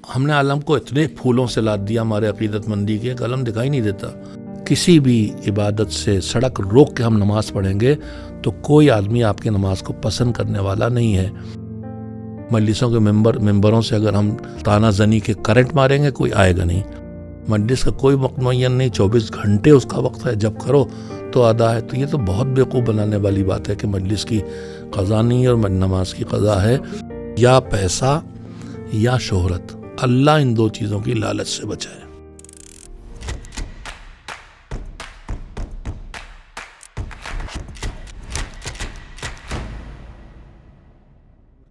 ہم نے عالم کو اتنے پھولوں سے لاد دیا ہمارے عقیدت مندی کے کہ عالم دکھائی نہیں دیتا. کسی بھی عبادت سے سڑک روک کے ہم نماز پڑھیں گے تو کوئی آدمی آپ کی نماز کو پسند کرنے والا نہیں ہے. مجلسوں کے ممبروں سے اگر ہم تانا زنی کے کرنٹ ماریں گے کوئی آئے گا نہیں. مجلس کا کوئی وقت معین نہیں، 24 گھنٹے اس کا وقت ہے، جب کرو تو ادا ہے. تو یہ تو بہت بیوقوف بنانے والی بات ہے کہ مجلس کی قضا نہیں ہے اور نماز کی قضا ہے. یا پیسہ یا شہرت، اللہ ان دو چیزوں کی لالچ سے بچائے.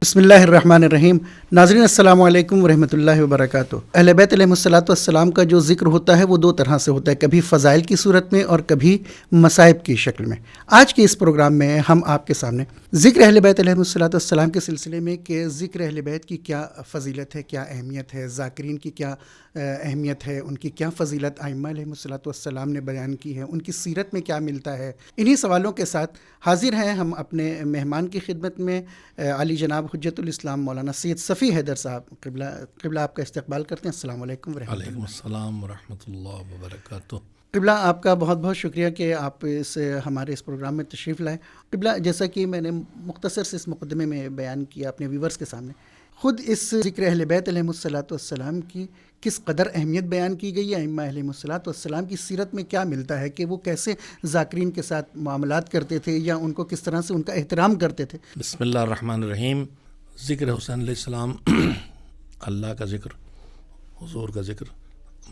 بسم اللہ الرحمن الرحیم. ناظرین السلام علیکم ورحمۃ اللہ وبرکاتہ. اہل بیت علیہم الصلاۃ والسلام کا جو ذکر ہوتا ہے وہ دو طرح سے ہوتا ہے، کبھی فضائل کی صورت میں اور کبھی مصائب کی شکل میں. آج کے اس پروگرام میں ہم آپ کے سامنے ذکر اہل بیت علیہم الصلاۃ والسلام کے سلسلے میں کہ ذکر اہل بیت کی کیا فضیلت ہے، کیا اہمیت ہے، ذاکرین کی کیا اہمیت ہے، ان کی کیا فضیلت ائمہ علیہم الصلاۃ والسلام نے بیان کی ہے، ان کی سیرت میں کیا ملتا ہے. انہی سوالوں کے ساتھ حاضر ہیں ہم اپنے مہمان کی خدمت میں، علی جناب حجت الاسلام مولانا سید صفی حیدر صاحب. قبلہ آپ کا استقبال کرتے ہیں. السلام علیکم ورحمۃ اللہ. علیکم السلام ورحمۃ اللہ وبرکاتہ. قبلہ آپ کا بہت بہت شکریہ کہ آپ ہمارے اس پروگرام میں تشریف لائیں. قبلہ جیسا کہ میں نے مختصر سے اس مقدمے میں بیان کیا اپنے ویورز کے سامنے، خود اس ذکر اہل بیت علیہم الصلاۃ والسلام کی کس قدر اہمیت بیان کی گئی ہے، ائمہ علیہم الصلاۃ والسلام کی سیرت میں کیا ملتا ہے کہ وہ کیسے ذاکرین کے ساتھ معاملات کرتے تھے یا ان کو کس طرح سے ان کا احترام کرتے تھے. بسم اللہ الرحمن الرحیم. ذکر حسین علیہ السلام، اللہ کا ذکر، حضور کا ذکر،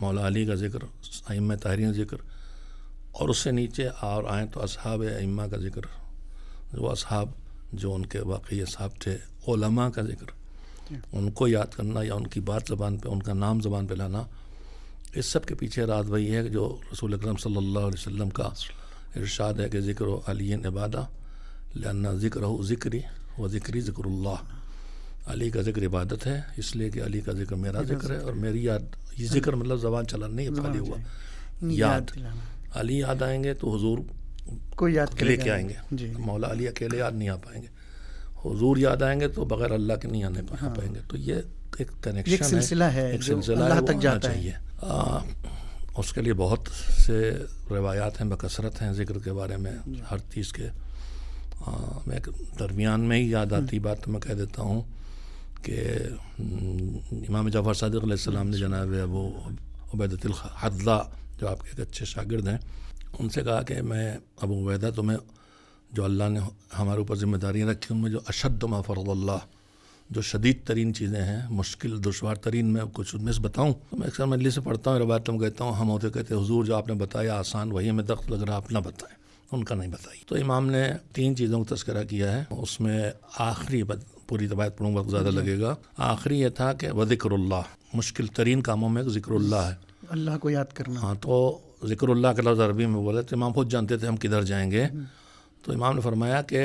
مولا علی کا ذکر، ائمہ طاہرین کا ذکر، اور اس سے نیچے اور آئیں تو اصحاب ائمہ کا ذکر، وہ اصحاب جو ان کے واقعی اصحاب تھے، علماء کا ذکر، ان کو یاد کرنا یا ان کی بات زبان پہ، ان کا نام زبان پہ لانا. اس سب کے پیچھے راز وہی ہے کہ جو رسول اکرم صلی اللہ علیہ وسلم کا ارشاد ہے کہ ذکر و علی عبادہ لأن ذکرہ ذکری و ذکری ذکر اللہ. علی کا ذکر عبادت ہے اس لیے کہ علی کا ذکر میرا ذکر ہے اور میری یاد. یہ ذکر مطلب زبان چلن نہیں خالی ہوا، یاد. علی یاد آئیں گے تو حضور کو یاد لے کے آئیں گے. مولا علی اکیلے یاد نہیں آ پائیں گے. حضور یاد آئیں گے تو بغیر اللہ کے نہیں آنے پائیں گے. تو یہ ایک کنیکشن ہے، ایک سلسلہ اللہ ہے، تک جاتا ہے. اس کے لیے بہت سے روایات ہیں، بکثرت ہیں ذکر کے بارے میں ہر چیز کے. میں درمیان میں ہی یاد آتی بات تو میں کہہ دیتا ہوں کہ امام جعفر صادق علیہ السلام نے جناب ابو عبیدۃ الحدلہ جو آپ کے ایک اچھے شاگرد ہیں، ان سے کہا کہ میں ابو عبیدہ تمہیں جو اللہ نے ہمارے اوپر ذمہ داریاں رکھی ان میں جو اشد ما فرض اللہ، جو شدید ترین چیزیں ہیں، مشکل دشوار ترین، میں کچھ ان میں سے بتاؤں. تو میں اکثر مجلس سے پڑھتا ہوں، روایت میں کہتا ہوں، ہم ہوتے کہتے حضور جو آپ نے بتایا آسان وہی ہمیں دخت لگ رہا، آپ نہ بتائیں، ان کا نہیں بتائی. تو امام نے 3 چیزوں کا تذکرہ کیا ہے. اس میں آخری، پوری روایت پڑھوں وقت زیادہ لگے گا، آخری یہ تھا کہ وذکر اللہ، مشکل ترین کاموں میں ذکر اللہ ہے، اللہ کو یاد کرنا. ہاں، تو ذکر اللہ کا لفظ عربی میں بولے تو امام خود جانتے تھے ہم کدھر جائیں گے. تو امام نے فرمایا کہ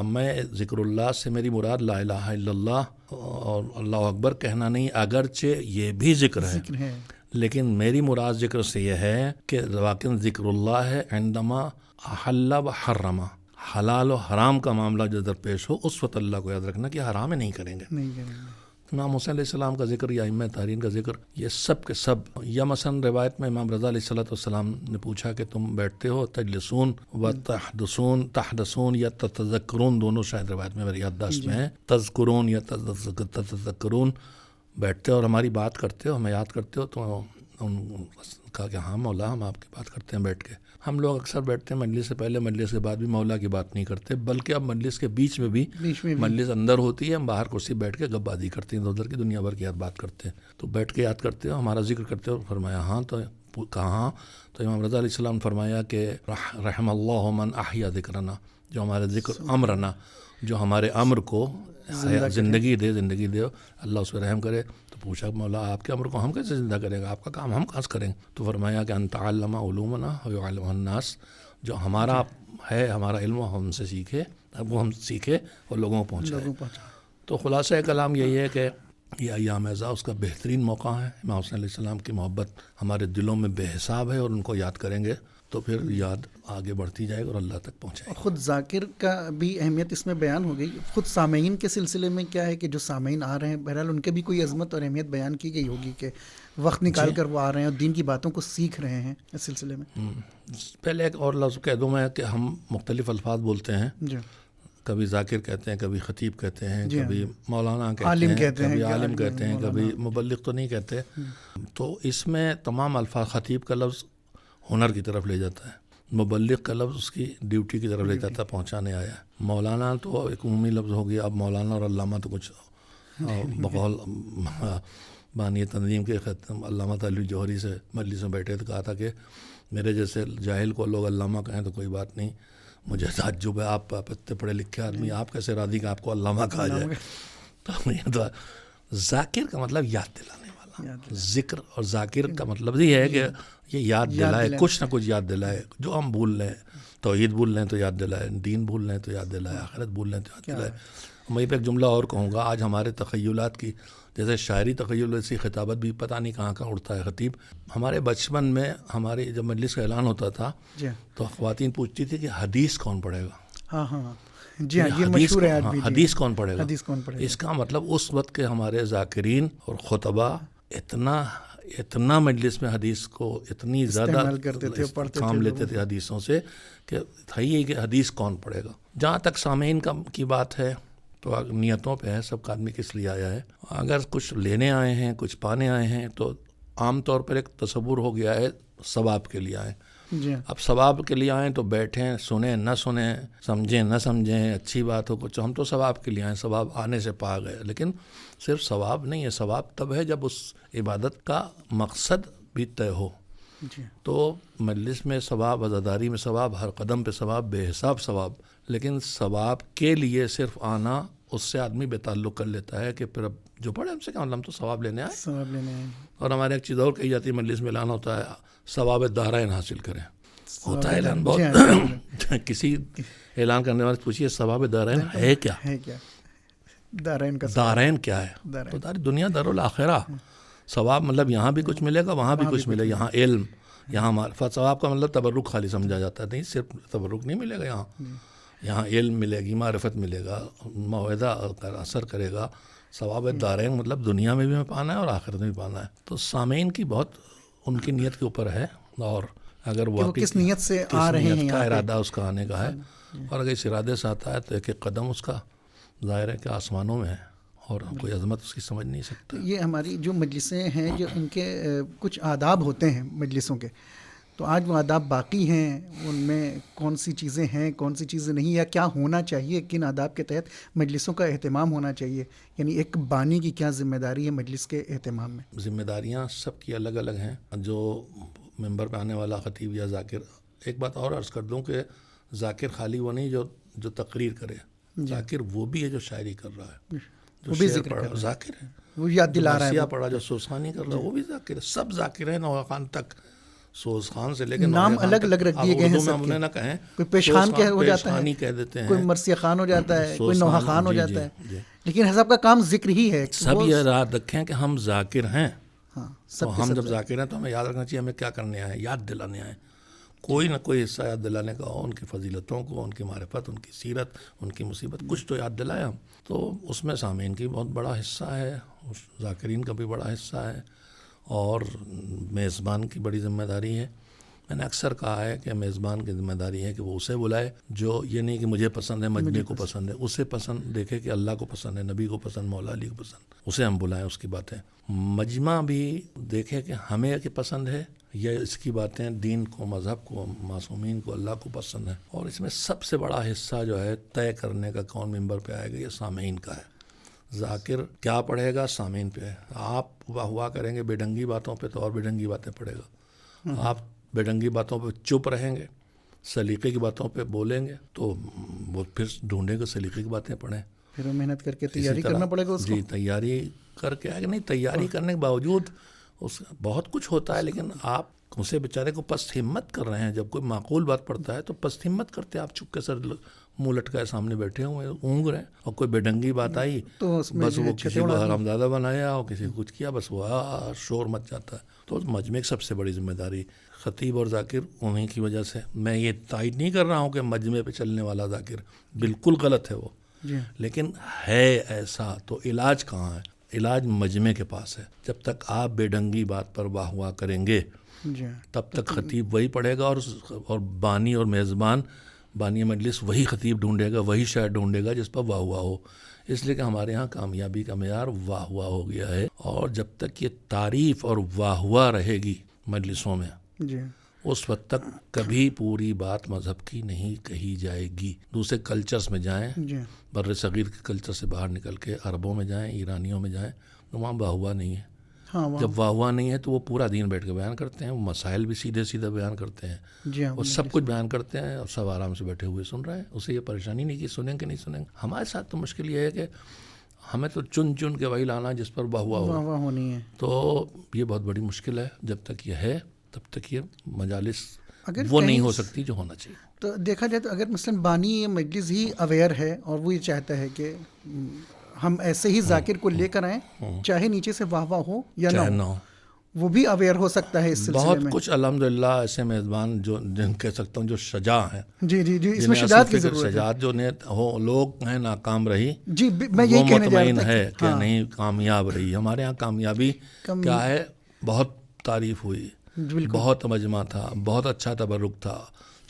میں ذکر اللہ سے میری مراد لا الہ الا اللہ اور اللہ اکبر کہنا نہیں، اگرچہ یہ بھی ذکر ہے، لیکن میری مراد ذکر سے یہ ہے کہ واقعی ذکر اللہ ہے عندما احل و حرم، حلال و حرام کا معاملہ جو درپیش ہو اس وقت اللہ کو یاد رکھنا کہ حرام نہیں کریں گے. امام حسین علیہ السلام کا ذکر یا ائمہ طاہرین کا ذکر، یہ سب کے سب. یا مثلا روایت میں امام رضا علیہ السلام نے پوچھا کہ تم بیٹھتے ہو تجلسون و تحدثون یا تتذکرون، دونوں شاید روایت میں میری یادداشت میں ہے، تذکرون یا تتذکرون، بیٹھتے ہو اور ہماری بات کرتے ہو، ہمیں یاد کرتے ہو. تو کہا کہ ہاں مولا ہم آپ کی بات کرتے ہیں بیٹھ کے. ہم لوگ اکثر بیٹھتے ہیں مجلس سے پہلے، مجلس کے بعد بھی مولا کی بات نہیں کرتے، بلکہ اب مجلس کے بیچ میں بھی مجلس اندر ہوتی ہے، ہم باہر کرسی بیٹھ کے گپ بازی کرتے ہیں، ادھر کی دنیا بھر کی یاد بات کرتے ہیں. تو بیٹھ کے یاد کرتے ہو، ہمارا ذکر کرتے ہو. فرمایا ہاں. تو کہاں؟ تو امام رضا علیہ السلام نے فرمایا کہ رحم اللہ من احیا ذکرنا، جو ہمارے ذکر امرنا، جو ہمارے امر کو زندگی دے اللہ اس پہ رحم کرے. تو پوچھا مولا آپ کے امر کو ہم کیسے زندہ کریں گے، آپ کا کام ہم کہاں سے کریں گے؟ تو فرمایا کہ انت علم علومنا ويعلم الناس، جو ہمارا ہے ہمارا علم وہ ہم سے سیکھے، اب وہ ہم سیکھے اور لوگوں کو پہنچائے. تو خلاصہ کلام یہی ہے کہ یہ ایام اعزا اس کا بہترین موقع ہے. امام حسین علیہ السلام کی محبت ہمارے دلوں میں بے حساب ہے اور ان کو یاد کریں گے تو پھر یاد آگے بڑھتی جائے گی اور اللہ تک پہنچائے گی. خود ذاکر کا بھی اہمیت اس میں بیان ہو گئی. خود سامعین کے سلسلے میں کیا ہے کہ جو سامعین آ رہے ہیں بہرحال ان کے بھی کوئی عظمت اور اہمیت بیان کی گئی ہوگی کہ وقت نکال کر وہ آ رہے ہیں اور دین کی باتوں کو سیکھ رہے ہیں اس سلسلے میں. پہلے ایک اور لفظ کہہ دوں میں کہ ہم مختلف الفاظ بولتے ہیں. جی کبھی ذاکر کہتے ہیں, کبھی خطیب کہتے ہیں, جی کبھی مولانا عالم کہتے ہیں, کبھی کہ عالم کہتے ہیں, مولانا. کبھی مبلغ تو نہیں کہتے. تو اس میں تمام الفاظ, خطیب کا لفظ ہنر کی طرف لے جاتا ہے, مبلغ کا لفظ اس کی ڈیوٹی کی طرف لے جاتا ہے, پہنچانے آیا ہے. مولانا تو ایک عمومی لفظ ہو گیا. اب مولانا اور علامہ تو کچھ بقول بانی تنظیم کے علامہ تعالی جوہری سے مجلس میں بیٹھے تو کہا تھا کہ میرے جیسے جاہل کو لوگ علامہ کہیں تو کوئی بات نہیں, مجھے تعجب ہے, آپ اتنے پڑھے لکھے آدمی, آپ کیسے راضی کہ آپ کو علامہ کہا جائے. تو ذاکر کا مطلب یاد دلانے والا, ذکر اور ذاکر کا مطلب یہ ہے کہ یہ یاد دلائے, کچھ نہ کچھ یاد دلائے. جو ہم بھول لیں, توحید بھول لیں تو یاد دلائے, دین بھول لیں تو یاد دلائے, آخرت بھول لیں تو یاد دلائے. میں پہ ایک جملہ اور کہوں گا, آج ہمارے تخیلات کی جیسے شاعری تخیل ایسی خطابت بھی پتہ نہیں کہاں کہاں اڑتا ہے خطیب. ہمارے بچپن میں ہماری جب مجلس کا اعلان ہوتا تھا تو خواتین پوچھتی تھی کہ حدیث کون پڑھے گا. ہاں ہاں جی ہاں, یہ مشہور ہے. حدیث کون پڑھے گا, حدیث کون پڑھے گا. اس کا مطلب اس وقت کے ہمارے ذاکرین اور خطبہ اتنا مجلس میں حدیث کو اتنی زیادہ کام لیتے تھے حدیثوں سے کہ تھا ہی کہ حدیث کون پڑھے گا. جہاں تک سامعین کی بات ہے تو نیتوں پہ ہے, سب کا آدمی کس لیے آیا ہے. اگر کچھ لینے آئے ہیں, کچھ پانے آئے ہیں تو عام طور پر ایک تصور ہو گیا ہے ثواب کے لیے آئیں. اب ثواب کے لیے آئیں تو بیٹھیں, سنیں نہ سنیں, سمجھیں نہ سمجھیں, اچھی بات ہو کچھ, ہم تو ثواب کے لیے آئیں, ثواب آنے سے پا گئے. لیکن صرف ثواب نہیں ہے, ثواب تب ہے جب اس عبادت کا مقصد بھی طے ہو. تو مجلس میں ثواب, عزاداری میں ثواب, ہر قدم پہ ثواب, بے حساب ثواب. لیکن ثواب کے لیے صرف آنا, اس سے آدمی بے تعلق کر لیتا ہے کہ پھر اب جو پڑھے ہم سے کیا, ہم تو ثواب لینے آئے. اور ہمارے ایک چیز اور کہی جاتی ہے مجلس میں اعلان ہوتا ہے ثواب دارین حاصل کریں. ہوتا ہے اعلان بہت, کسی اعلان کرنے والے پوچھیے ثواب دارین ہے کیا, دارین کیا ہے. تو دار دنیا دارالآخرہ. ثواب مطلب یہاں بھی کچھ ملے گا, وہاں بھی کچھ ملے, یہاں علم, یہاں معرفت. ثواب کا مطلب تبرک خالی سمجھا جاتا ہے, نہیں صرف تبرک نہیں ملے گا, یہاں علم ملے گی, معرفت ملے گا, موعظہ اثر کرے گا. ثواب دارین مطلب دنیا میں بھی ہمیں پانا ہے اور آخرت میں بھی پانا ہے. تو سامعین کی بہت ان کی نیت کے اوپر ہے, اور اگر وہ کس نیت سے آ رہے ہیں, کا ارادہ اس کا آنے کا ہے, اور اگر اس ارادے سے آتا ہے تو ایک ایک قدم اس کا ظاہر ہے کہ آسمانوں میں ہے اور کوئی عظمت اس کی سمجھ نہیں سکتا. یہ ہماری جو مجلسیں ہیں, جو ان کے کچھ آداب ہوتے ہیں مجلسوں کے, تو آج وہ آداب باقی ہیں؟ ان میں کون سی چیزیں ہیں, کون سی چیزیں نہیں, یا کیا ہونا چاہیے, کن آداب کے تحت مجلسوں کا اہتمام ہونا چاہیے؟ یعنی ایک بانی کی کیا ذمہ داری ہے مجلس کے اہتمام میں؟ ذمہ داریاں سب کی الگ الگ ہیں. جو ممبر پہ آنے والا خطیب یا ذاکر, ایک بات اور عرض کر دوں کہ ذاکر خالی وہ نہیں جو تقریر کرے, ذاکر وہ بھی ہے جو شاعری کر رہا ہے, وہ بھی ذکر کر رہا ہے, ذاکر ہے, وہ یاد دلا رہا ہے, پڑھا جو سوزخانی کر رہا ہے وہ بھی ذاکر ہے. سب ذاکر ہیں, نوحہ خان تک, سوز خان سے لیکن نام الگ الگ رکھ دیے گئے ہیں سب کے. نہ کہیں کوئی پیش خان ہو جاتا ہے, کہہ دیتے ہیں, کوئی مرثیہ خان ہو جاتا ہے, کوئی نوحہ خان ہو جاتا ہے, لیکن سب کا کام ذکر ہی ہے. سب یہ یاد رکھیں کہ ہم ذاکر ہیں. تو ہم جب ذاکر ہیں تو ہمیں یاد رکھنا چاہیے ہمیں کیا کرنے آئے, یاد دلانے آئے. کوئی نہ کوئی حصہ یاد دلانے کا ہو, ان کی فضیلتوں کو, ان کی معرفت, ان کی سیرت, ان کی مصیبت, کچھ تو یاد دلائے ہم. تو اس میں سامعین کی بہت بڑا حصہ ہے, ذاکرین کا بھی بڑا حصہ ہے, اور میزبان کی بڑی ذمہ داری ہے. میں نے اکثر کہا ہے کہ میزبان کی ذمہ داری ہے کہ وہ اسے بلائے جو یہ نہیں کہ مجھے پسند ہے, مجمع کو پسند ہے, اسے پسند دیکھے کہ اللہ کو پسند ہے, نبی کو پسند, مولا علی کو پسند, اسے ہم بلائیں, اس کی باتیں. مجمع بھی دیکھے کہ ہمیں کہ پسند ہے یا اس کی باتیں دین کو, مذہب کو, معصومین کو, اللہ کو پسند ہے. اور اس میں سب سے بڑا حصہ جو ہے طے کرنے کا کون ممبر پہ آئے گا, یہ سامعین کا ہے. ذاکر کیا پڑھے گا سامعین پہ ہے. آپ ہوا کریں گے بے ڈھنگی باتوں پہ تو اور بے ڈھنگی باتیں پڑھے گا. آپ بے ڈھنگی باتوں پہ چپ رہیں گے, سلیقے کی باتوں پہ بولیں گے تو وہ پھر ڈھونڈیں گے سلیقے کی باتیں پڑھیں. پھر محنت کر کے تیاری کرنا پڑے گا اس کو. جی, تیاری کر کے آئے گا. نہیں, تیاری کرنے کے باوجود اس بہت کچھ ہوتا ہے، لیکن آپ اسے بیچارے کو پست ہمت کر رہے ہیں. جب کوئی معقول بات پڑتا ہے تو پست ہمت کرتے ہیں، آپ چپکے سے منہ لٹکائے سامنے بیٹھے ہوئے اونگ رہے ہیں، اور کوئی بے ڈنگی بات آئی تو اس میں بس وہ کسی کو حرامزادہ بنایا اور کسی کو کچھ کیا، بس وہ شور مچ جاتا ہے. تو مجمع کی سب سے بڑی ذمہ داری خطیب اور ذاکر انہیں کی وجہ سے. میں یہ تائید نہیں کر رہا ہوں کہ مجمع پہ چلنے والا ذاکر بالکل غلط ہے وہ، لیکن ہے ایسا تو علاج کہاں ہے؟ علاج مجمع کے پاس ہے. جب تک آپ بے ڈنگی بات پر واہ واہ کریں گے تب تک خطیب وہی پڑھے گا، اور بانی اور میزبان بانی مجلس وہی خطیب ڈھونڈے گا، وہی شاعر ڈھونڈے گا جس پر واہ واہ ہو. اس لیے کہ ہمارے ہاں کامیابی کا معیار واہ واہ ہو گیا ہے، اور جب تک یہ تعریف اور واہ واہ رہے گی مجلسوں میں اس وقت تک کبھی پوری بات مذہب کی نہیں کہی جائے گی. دوسرے کلچرز میں جائیں، بر صغیر کے کلچر سے باہر نکل کے عربوں میں جائیں، ایرانیوں میں جائیں، تو وہاں واہ واہ نہیں ہے. جب واہ واہ نہیں ہے تو وہ پورا دین بیٹھ کے بیان کرتے ہیں، وہ مسائل بھی سیدھے سیدھے بیان کرتے ہیں، وہ سب کچھ بیان کرتے ہیں، اور سب آرام سے بیٹھے ہوئے سن رہے ہیں. اسے یہ پریشانی نہیں کہ سنیں کہ نہیں سنیں گے. ہمارے ساتھ تو مشکل یہ ہے کہ ہمیں تو چن چن کے وہی لانا جس پر واہ واہ ہونی ہے. تو یہ بہت بڑی مشکل ہے. جب تک یہ ہے تب تک یہ مجالس وہ نہیں ہو سکتی جو ہونا چاہیے. تو دیکھا جائے تو اگر مثلاً بانی مجلس ہی اویئر ہے اور وہ یہ چاہتا ہے کہ ہم ایسے ہی ذاکر کو لے کر آئیں، چاہے نیچے سے واہ واہ ہو یا نہ ہو، وہ بھی اویئر ہو سکتا ہے اس سلسلے میں. بہت کچھ الحمدللہ ایسے میزبان جو جن کہہ سکتا ہوں جو شجاع ہیں. جی اس میں شجاعت کی ضرورت ہے. شجاعت جو لوگ ہیں ناکام رہی، میں یہی کہنے جا رہا تھا ہے کہ نہیں کامیاب رہی. ہمارے ہاں کامیابی کیا ہے؟ بہت تعریف ہوئی، بہت مجمع تھا، بہت اچھا تبرک تھا،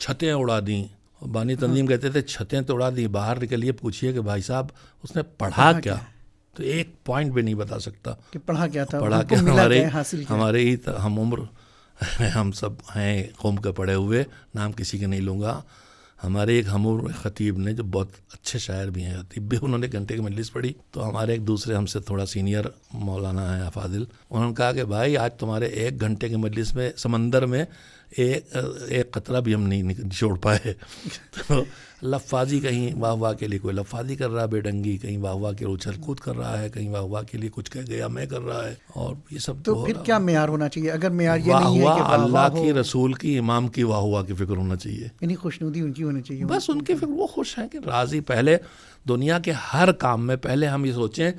چھتیں اڑا دیں. بانی تنظیم کہتے تھے چھتیں تو اڑا دی، باہر نکلیے پوچھیے کہ بھائی صاحب اس نے پڑھا کیا، تو ایک پوائنٹ بھی نہیں بتا سکتا کہ پڑھا کیا تھا. پڑھا کہ ہمارے ہی ہم عمر ہم سب ہیں قوم کے پڑھے ہوئے، نام کسی کے نہیں لوں گا. ہمارے ایک ہم عمر خطیب نے جو بہت اچھے شاعر بھی ہیں، خطیب بھی، انہوں نے گھنٹے کی مجلس پڑھی. تو ہمارے ایک دوسرے ہم سے تھوڑا سینئر مولانا ہیں فاضل، انہوں نے کہا کہ بھائی آج تمہارے 1 گھنٹے کی مجلس میں سمندر میں ایک قطرہ بھی ہم نہیں چھوڑ پائے. تو لفاظی کہیں واہ واہ کے لیے کوئی لفاظی کر رہا ہے بے ڈنگی، کہیں واہ واہ کے اچھل کود کر رہا ہے، کہیں واہ واہ کے لیے کچھ کہہ گیا میں کر رہا ہے. اور یہ سب تو پھر کیا معیار ہونا چاہیے؟ اگر معیار یہ نہیں ہے کہ اللہ کی، رسول کی، امام کی واہ واہ کی فکر ہونا چاہیے، یعنی خوشنودی ان کی ہونی چاہیے. بس ان کی فکر، وہ خوش ہیں کہ راضی. پہلے دنیا کے ہر کام میں پہلے ہم یہ سوچیں،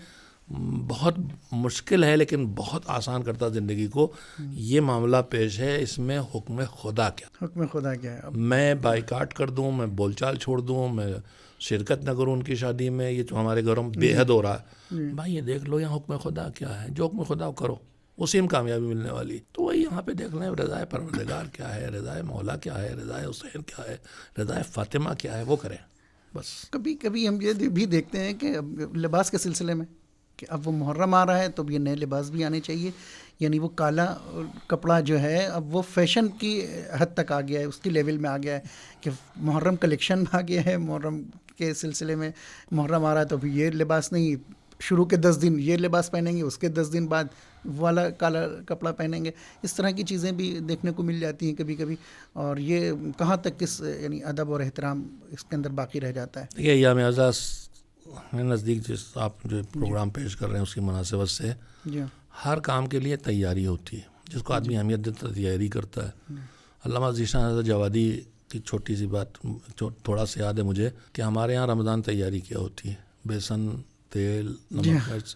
بہت مشکل ہے لیکن بہت آسان کرتا زندگی کو. یہ معاملہ پیش ہے، اس میں حکم خدا کیا؟ حکم خدا کیا ہے؟ میں بائیکاٹ کر دوں، میں بول چال چھوڑ دوں، میں شرکت نہ کروں ان کی شادی میں، یہ جو ہمارے گھروں میں بے حد ہو رہا ہے. بھائی یہ دیکھ لو یہاں حکم خدا کیا ہے. جو حکم خدا کرو اسی میں کامیابی ملنے والی. تو وہی یہاں پہ دیکھ لیں، رضائے پروردگار کیا ہے، رضائے مولا کیا ہے، رضائے حسین کیا ہے، رضائے فاطمہ کیا ہے، وہ کریں بس. کبھی کبھی ہم یہ بھی دیکھتے ہیں کہ لباس کے سلسلے میں کہ اب وہ محرم آ رہا ہے تو اب یہ نئے لباس بھی آنے چاہیے. یعنی وہ کالا کپڑا جو ہے اب وہ فیشن کی حد تک آ گیا ہے، اس کی لیول میں آ گیا ہے کہ محرم کلیکشن آ گیا ہے. محرم کے سلسلے میں محرم آ رہا ہے تو ابھی یہ لباس نہیں، شروع کے 10 دن یہ لباس پہنیں گے، اس کے 10 دن بعد والا کالا کپڑا پہنیں گے. اس طرح کی چیزیں بھی دیکھنے کو مل جاتی ہیں کبھی کبھی. اور یہ کہاں تک کس یعنی ادب اور احترام اس کے اندر باقی رہ جاتا ہے؟ یہ ایام اعزاز میں نزدیک جس آپ جو پروگرام پیش کر رہے ہیں اس کی مناسبت سے ہر کام کے لیے تیاری ہوتی ہے، جس کو آدمی اہمیت دیتا ہے تیاری کرتا ہے. علامہ ذیشان حضرت جوادی کی چھوٹی سی بات تھوڑا سا یاد ہے مجھے کہ ہمارے ہاں رمضان تیاری کیا ہوتی ہے، بیسن، تیل، نمک مرچ،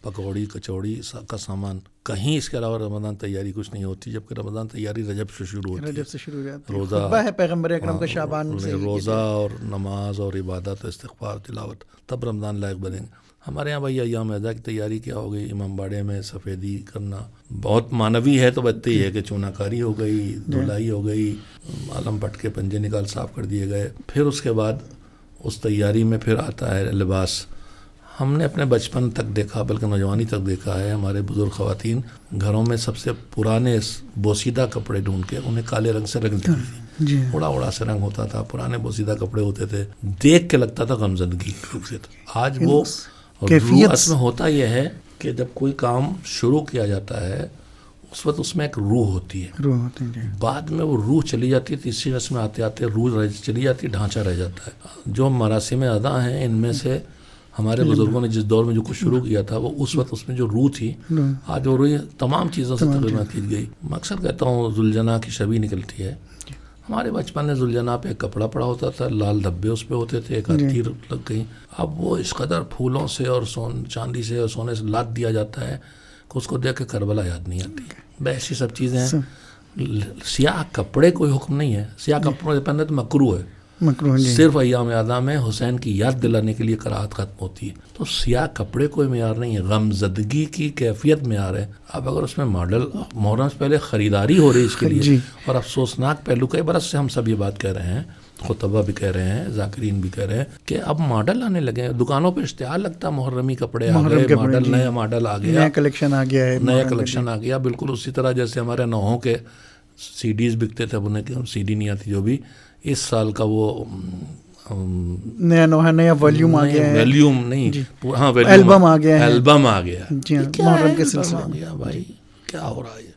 پکوڑی کچوڑی کا سامان. کہیں اس کے علاوہ رمضان تیاری کچھ نہیں ہوتی، جبکہ رمضان تیاری رجب سے شروع ہوتی ہے. رجب سے شروع ہوتی ہے. روزہ ہے پیغمبر اکرم کا شعبان سے روزہ اور نماز اور عبادت، استغفار، تلاوت، تب رمضان لائق بنیں گے. ہمارے یہاں بھائی ایام اعزاز کی تیاری کیا ہو گئی؟ امام باڑے میں سفیدی کرنا بہت معنوی ہے تو بتتے ہی ہے کہ چونا کاری ہو گئی، دھلائی ہو گئی، عالم پٹ کے پنجے نکال صاف کر دیے گئے. پھر اس کے بعد اس تیاری میں پھر آتا ہے لباس. ہم نے اپنے بچپن تک دیکھا، بلکہ نوجوانی تک دیکھا ہے، ہمارے بزرگ خواتین گھروں میں سب سے پرانے بوسیدہ کپڑے ڈھونڈ کے انہیں کالے رنگ سے رنگ دیتی تھی. اڑا اڑا سے رنگ ہوتا تھا، پرانے بوسیدہ کپڑے ہوتے تھے، دیکھ کے لگتا تھا غمزدگی. آج وہ روح میں ہوتا یہ ہے کہ جب کوئی کام شروع کیا جاتا ہے اس وقت اس میں ایک روح ہوتی ہے، بعد میں وہ روح چلی جاتی ہے، تیسری رسم میں آتے آتے روح چلی جاتی ہے، ڈھانچہ رہ جاتا ہے. جو مراسم ادا ہیں ان میں سے ہمارے بزرگوں نے جس دور میں جو کچھ شروع کیا تھا وہ اس وقت اس میں جو روح تھی آج وہ روح تمام چیزوں سے تقریباً کھینچ گئی. میں اکثر کہتا ہوں ذوالجناح کی شبیہ نکلتی ہے. ہمارے بچپن میں ذوالجناح پہ ایک کپڑا پڑا ہوتا تھا, لال دھبے اس پہ ہوتے تھے, ایک تیر لگ گئی. اب وہ اس قدر پھولوں سے اور چاندی سے اور سونے سے لاد دیا جاتا ہے کہ اس کو دیکھ کے کربلا یاد نہیں آتی. ایسی سب چیزیں ہیں. سیاہ کپڑے کوئی حکم نہیں ہے, سیاہ کپڑے پہننے تو مکروہ ہے, صرف ایام اعدام میں حسین کی یاد دلانے کے لیے کراہت ختم ہوتی ہے. تو سیاہ کپڑے کوئی معیار نہیں ہے, غمزدگی کی کیفیت معیار ہے. اب اگر اس میں ماڈل محرم سے پہلے خریداری ہو رہی ہے اس کے لیے, اور افسوسناک پہلو کئی برس سے ہم سب یہ بات کہہ رہے ہیں, خطبہ بھی کہہ رہے ہیں, ذاکرین بھی کہہ رہے ہیں کہ اب ماڈل آنے لگے ہیں دکانوں پہ, اشتہار لگتا ہے محرمی کپڑے آ گئے, ماڈل نیا ماڈل آ گیا, نیا کلیکشن آ گیا ہے, نیا کلیکشن آ گیا. بالکل اسی طرح جیسے ہمارے نوحوں کے سی ڈیز بکتے تھے, اب انہیں سی ڈی نہیں آتی, جو بھی اس سال کا وہ نیا نوحہ, نیا والیوم آ گیا ہے, والیوم نہیں, ہاں البم آ گیا ہے, البم آ گیا. جی محرم کے سلسلے میں بھائی کیا ہو رہا ہے